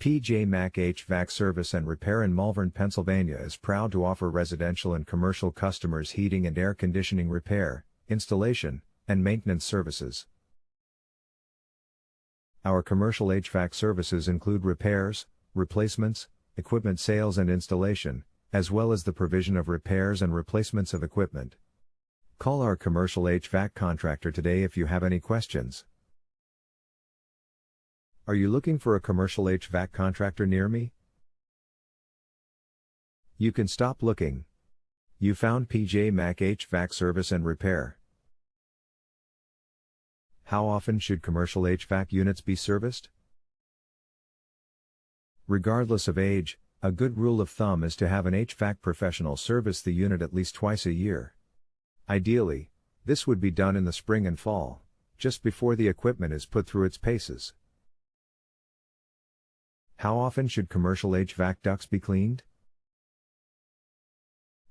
PJ Mac HVAC Service and Repair in Malvern, Pennsylvania is proud to offer residential and commercial customers heating and air conditioning repair, installation, and maintenance services. Our commercial HVAC services include repairs, replacements, equipment sales and installation, as well as the provision of repairs and replacements of equipment. Call our commercial HVAC contractor today if you have any questions. Are you looking for a commercial HVAC contractor near me? You can stop looking. You found PJ Mac HVAC Service and Repair. How often should commercial HVAC units be serviced? Regardless of age, a good rule of thumb is to have an HVAC professional service the unit at least twice a year. Ideally, this would be done in the spring and fall, just before the equipment is put through its paces. How often should commercial HVAC ducts be cleaned?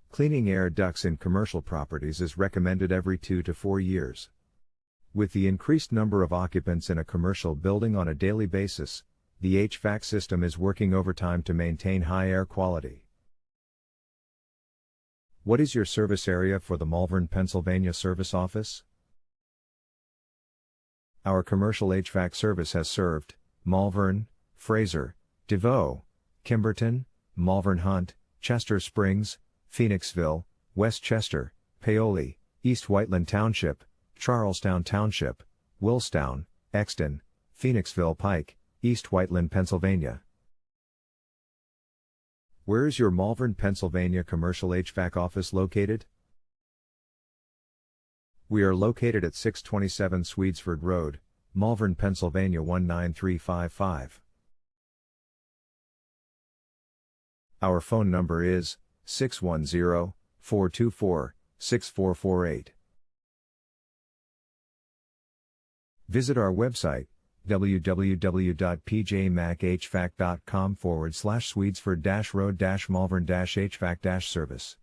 Cleaning air ducts in commercial properties is recommended every 2 to 4 years. With the increased number of occupants in a commercial building on a daily basis, the HVAC system is working overtime to maintain high air quality. What is your service area for the Malvern, Pennsylvania service office? Our commercial HVAC service has served Malvern, Fraser, DeVoe, Kimberton, Malvern Hunt, Chester Springs, Phoenixville, Westchester, Paoli, East Whiteland Township, Charlestown Township, Willstown, Exton, Phoenixville Pike, East Whiteland, Pennsylvania. Where is your Malvern, Pennsylvania commercial HVAC office located? We are located at 627 Swedesford Road, Malvern, Pennsylvania 19355. Our phone number is 610-424-6448. Visit our website, www.pjmachvac.com/Swedesford-Road-Malvern-HVAC-service.